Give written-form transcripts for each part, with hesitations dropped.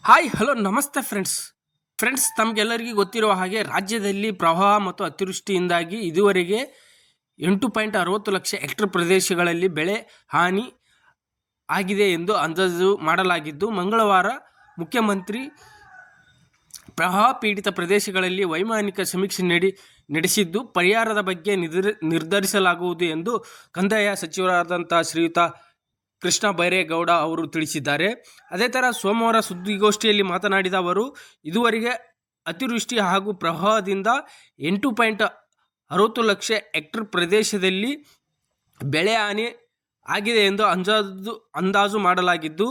Hi hello ನಮಸ್ತೆ friends ತಮಗೆಲ್ಲರಿಗೂ ಗೊತ್ತಿರುವ ಹಾಗೆ ರಾಜ್ಯದಲ್ಲಿ ಪ್ರವಾಹ ಮತ್ತು ಅತಿವೃಷ್ಟಿಯಿಂದಾಗಿ ಇದುವರೆಗೆ 8.60 ಲಕ್ಷ ಹೆಕ್ಟೇರ್ ಪ್ರದೇಶಗಳಲ್ಲಿ ಬೆಳೆ ಹಾನಿ ಆಗಿದೆ ಎಂದು ಅಂದಾಜು ಮಾಡಲಾಗಿದ್ದು, ಮಂಗಳವಾರ ಮುಖ್ಯಮಂತ್ರಿ ಪ್ರವಾಹ ಪೀಡಿತ ಪ್ರದೇಶಗಳಲ್ಲಿ ವೈಮಾನಿಕ ಸಮೀಕ್ಷೆ ನಡೆಸಿದ್ದು, ಪರಿಹಾರದ ಬಗ್ಗೆ ನಿರ್ಧರಿಸಲಾಗುವುದು ಎಂದು ಕಂದಾಯ ಸಚಿವರಾದಂಥ ಶ್ರೀಯುತ ಕೃಷ್ಣ ಬೈರೇಗೌಡ ಅವರು ತಿಳಿಸಿದ್ದಾರೆ. ಅದೇ ಥರ ಸೋಮವಾರ ಸುದ್ದಿಗೋಷ್ಠಿಯಲ್ಲಿ ಮಾತನಾಡಿದ ಅವರು, ಇದುವರೆಗೆ ಅತಿವೃಷ್ಟಿ ಹಾಗೂ ಪ್ರವಾಹದಿಂದ 8.60 ಲಕ್ಷ ಹೆಕ್ಟೇರ್ ಪ್ರದೇಶದಲ್ಲಿ ಬೆಳೆ ಹಾನಿ ಆಗಿದೆ ಎಂದು ಅಂದಾಜು ಮಾಡಲಾಗಿದ್ದು,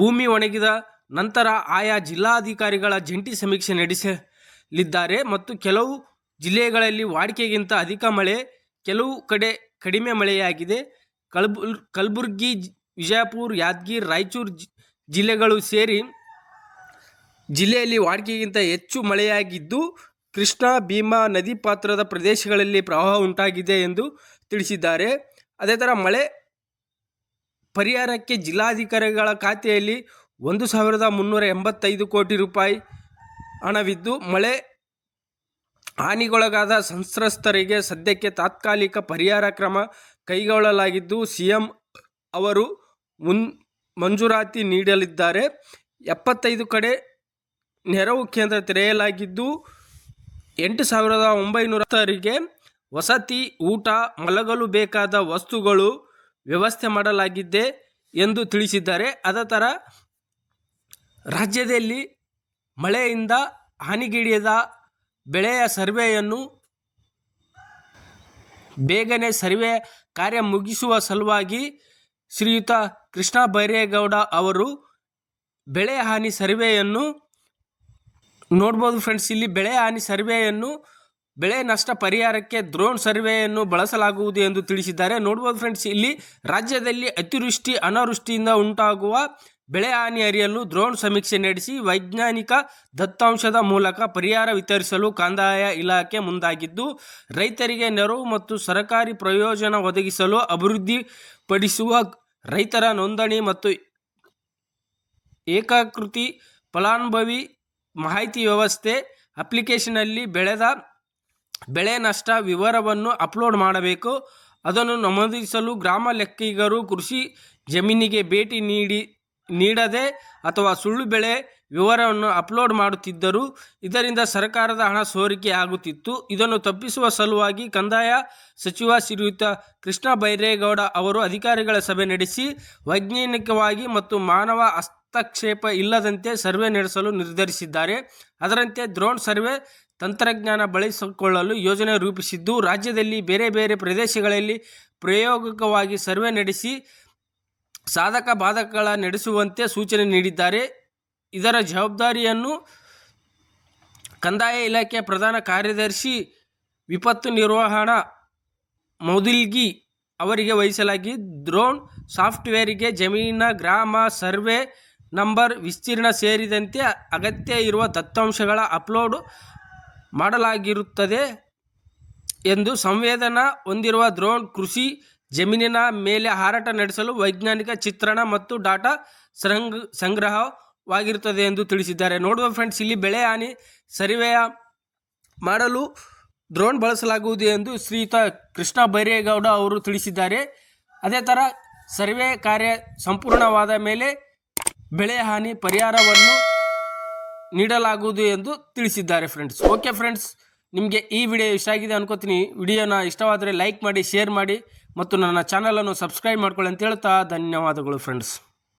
ಭೂಮಿ ಒಣಗಿದ ನಂತರ ಆಯಾ ಜಿಲ್ಲಾಧಿಕಾರಿಗಳ ಜಂಟಿ ಸಮೀಕ್ಷೆ ನಡೆಸಲಿದ್ದಾರೆ ಮತ್ತು ಕೆಲವು ಜಿಲ್ಲೆಗಳಲ್ಲಿ ವಾಡಿಕೆಗಿಂತ ಅಧಿಕ ಮಳೆ, ಕೆಲವು ಕಡೆ ಕಡಿಮೆ ಮಳೆಯಾಗಿದೆ. ಕಲಬುರಗಿ, ವಿಜಯಪುರ, ಯಾದಗಿರಿ, ರಾಯಚೂರು ಜಿಲ್ಲೆಗಳು ಸೇರಿ ಜಿಲ್ಲೆಯಲ್ಲಿ ವಾಡಿಕೆಗಿಂತ ಹೆಚ್ಚು ಮಳೆಯಾಗಿದ್ದು, ಕೃಷ್ಣಾ, ಭೀಮಾ ನದಿ ಪಾತ್ರದ ಪ್ರದೇಶಗಳಲ್ಲಿ ಪ್ರವಾಹ ಉಂಟಾಗಿದೆ ಎಂದು ತಿಳಿಸಿದ್ದಾರೆ. ಅದೇ ಥರ ಮಳೆ ಪರಿಹಾರಕ್ಕೆ ಜಿಲ್ಲಾಧಿಕಾರಿಗಳ ಖಾತೆಯಲ್ಲಿ 1,385 ಕೋಟಿ ರೂಪಾಯಿ ಹಣವಿದ್ದು, ಮಳೆ ಹಾನಿಗೊಳಗಾದ ಸಂತ್ರಸ್ತರಿಗೆ ಸದ್ಯಕ್ಕೆ ತಾತ್ಕಾಲಿಕ ಪರಿಹಾರ ಕ್ರಮ ಕೈಗೊಳ್ಳಲಾಗಿದ್ದು, ಸಿಎಂ ಅವರು ಮಂಜೂರಾತಿ ನೀಡಲಿದ್ದಾರೆ. 75 ಕಡೆ ನೆರವು ಕೇಂದ್ರ ತೆರೆಯಲಾಗಿದ್ದು, 8,900ರಿಗೆ ವಸತಿ, ಊಟ, ಮಲಗಲು ಬೇಕಾದ ವಸ್ತುಗಳು ವ್ಯವಸ್ಥೆ ಮಾಡಲಾಗಿದೆ ಎಂದು ತಿಳಿಸಿದ್ದಾರೆ. ಅದೇ ಥರ ರಾಜ್ಯದಲ್ಲಿ ಮಳೆಯಿಂದ ಹಾನಿಗೀಡಾದ ಬೆಳೆಯ ಸರ್ವೆಯನ್ನು ಬೇಗನೆ ಸರ್ವೆ ಕಾರ್ಯ ಮುಗಿಸುವ ಸಲುವಾಗಿ ಶ್ರೀಯುತ ಕೃಷ್ಣ ಬೈರೇಗೌಡ ಅವರು ಬೆಳೆ ಹಾನಿ ಸರ್ವೆಯನ್ನು ನೋಡ್ಬೋದು ಫ್ರೆಂಡ್ಸ್. ಇಲ್ಲಿ ಬೆಳೆ ಹಾನಿ ಸರ್ವೆಯನ್ನು ಬೆಳೆ ನಷ್ಟ ಪರಿಹಾರಕ್ಕೆ ಡ್ರೋನ್ ಸರ್ವೆಯನ್ನು ಬಳಸಲಾಗುವುದು ಎಂದು ತಿಳಿಸಿದ್ದಾರೆ. ನೋಡ್ಬೋದು ಫ್ರೆಂಡ್ಸ್, ಇಲ್ಲಿ ರಾಜ್ಯದಲ್ಲಿ ಅತಿವೃಷ್ಟಿ, ಅನಾವೃಷ್ಟಿಯಿಂದ ಉಂಟಾಗುವ ಬೆಳೆ ಹಾನಿ ಅರಿಯಲು ಡ್ರೋನ್ ಸಮೀಕ್ಷೆ ನಡೆಸಿ ವೈಜ್ಞಾನಿಕ ದತ್ತಾಂಶದ ಮೂಲಕ ಪರಿಹಾರ ವಿತರಿಸಲು ಕಂದಾಯ ಇಲಾಖೆ ಮುಂದಾಗಿದ್ದು, ರೈತರಿಗೆ ನೆರವು ಮತ್ತು ಸರ್ಕಾರಿ ಪ್ರಯೋಜನ ಒದಗಿಸಲು ಅಭಿವೃದ್ಧಿಪಡಿಸುವ ರೈತರ ನೋಂದಣಿ ಮತ್ತು ಏಕೀಕೃತ ಫಲಾನುಭವಿ ಮಾಹಿತಿ ವ್ಯವಸ್ಥೆ ಅಪ್ಲಿಕೇಶನ್ನಲ್ಲಿ ಬೆಳೆ ನಷ್ಟ ವಿವರವನ್ನು ಅಪ್ಲೋಡ್ ಮಾಡಬೇಕು. ಅದನ್ನು ನಮೂದಿಸಲು ಗ್ರಾಮ ಲೆಕ್ಕಿಗರು ಕೃಷಿ ಜಮೀನಿಗೆ ಭೇಟಿ ನೀಡದೆ ಅಥವಾ ಸುಳ್ಳು ಬೆಳೆ ವಿವರವನ್ನು ಅಪ್ಲೋಡ್ ಮಾಡುತ್ತಿದ್ದರು. ಇದರಿಂದ ಸರ್ಕಾರದ ಹಣ ಸೋರಿಕೆ ಆಗುತ್ತಿತ್ತು. ಇದನ್ನು ತಪ್ಪಿಸುವ ಸಲುವಾಗಿ ಕಂದಾಯ ಸಚಿವ ಶ್ರೀಯುತ ಕೃಷ್ಣ ಬೈರೇಗೌಡ ಅವರು ಅಧಿಕಾರಿಗಳ ಸಭೆ ನಡೆಸಿ ವೈಜ್ಞಾನಿಕವಾಗಿ ಮತ್ತು ಮಾನವ ಹಸ್ತಕ್ಷೇಪ ಇಲ್ಲದಂತೆ ಸರ್ವೆ ನಡೆಸಲು ನಿರ್ಧರಿಸಿದ್ದಾರೆ. ಅದರಂತೆ ಡ್ರೋನ್ ಸರ್ವೆ ತಂತ್ರಜ್ಞಾನ ಬಳಸಿಕೊಳ್ಳಲು ಯೋಜನೆ ರೂಪಿಸಿದ್ದು, ರಾಜ್ಯದಲ್ಲಿ ಬೇರೆ ಬೇರೆ ಪ್ರದೇಶಗಳಲ್ಲಿ ಪ್ರಾಯೋಗಿಕವಾಗಿ ಸರ್ವೆ ನಡೆಸಿ ಸಾಧಕ ಬಾಧಕಗಳ ನಡೆಸುವಂತೆ ಸೂಚನೆ ನೀಡಿದ್ದಾರೆ. ಇದರ ಜವಾಬ್ದಾರಿಯನ್ನು ಕಂದಾಯ ಇಲಾಖೆಯ ಪ್ರಧಾನ ಕಾರ್ಯದರ್ಶಿ ವಿಪತ್ತು ನಿರ್ವಹಣಾ ಮೌದ್ಗಿಲ್ ಅವರಿಗೆ ವಹಿಸಲಾಗಿ ಡ್ರೋನ್ ಸಾಫ್ಟ್ವೇರಿಗೆ ಜಮೀನಿನ ಗ್ರಾಮ, ಸರ್ವೆ ನಂಬರ್, ವಿಸ್ತೀರ್ಣ ಸೇರಿದಂತೆ ಅಗತ್ಯ ಇರುವ ದತ್ತಾಂಶಗಳ ಅಪ್ಲೋಡ್ ಮಾಡಲಾಗಿರುತ್ತದೆ ಎಂದು ಸಂವೇದನಾ ಹೊಂದಿರುವ ಡ್ರೋನ್ ಕೃಷಿ ಜಮೀನಿನ ಮೇಲೆ ಹಾರಾಟ ನಡೆಸಲು ವೈಜ್ಞಾನಿಕ ಚಿತ್ರಣ ಮತ್ತು ಡಾಟಾ ಸಂಗ್ರಹವಾಗಿರುತ್ತದೆ ಎಂದು ತಿಳಿಸಿದ್ದಾರೆ. ನೋಡುವ ಫ್ರೆಂಡ್ಸ್, ಇಲ್ಲಿ ಬೆಳೆ ಹಾನಿ ಸರ್ವೆ ಮಾಡಲು ಡ್ರೋನ್ ಬಳಸಲಾಗುವುದು ಎಂದು ಶ್ರೀಯುತ ಕೃಷ್ಣ ಬೈರೇಗೌಡ ಅವರು ತಿಳಿಸಿದ್ದಾರೆ. ಅದೇ ಥರ ಸರ್ವೆ ಕಾರ್ಯ ಸಂಪೂರ್ಣವಾದ ಮೇಲೆ ಬೆಳೆ ಹಾನಿ ಪರಿಹಾರವನ್ನು ನೀಡಲಾಗುವುದು ಎಂದು ತಿಳಿಸಿದ್ದಾರೆ ಫ್ರೆಂಡ್ಸ್. ಓಕೆ ಫ್ರೆಂಡ್ಸ್, ನಿಮಗೆ ಈ ವಿಡಿಯೋ ಇಷ್ಟ ಆಗಿದೆ ಅನ್ಕೋತೀನಿ. ವಿಡಿಯೋನ ಇಷ್ಟವಾದರೆ ಲೈಕ್ ಮಾಡಿ, ಶೇರ್ ಮಾಡಿ ಮತ್ತು ನನ್ನ ಚಾನಲನ್ನು ಸಬ್ಸ್ಕ್ರೈಬ್ ಮಾಡ್ಕೊಳ್ಳಿ ಅಂತ ಹೇಳ್ತಾ ಧನ್ಯವಾದಗಳು ಫ್ರೆಂಡ್ಸ್.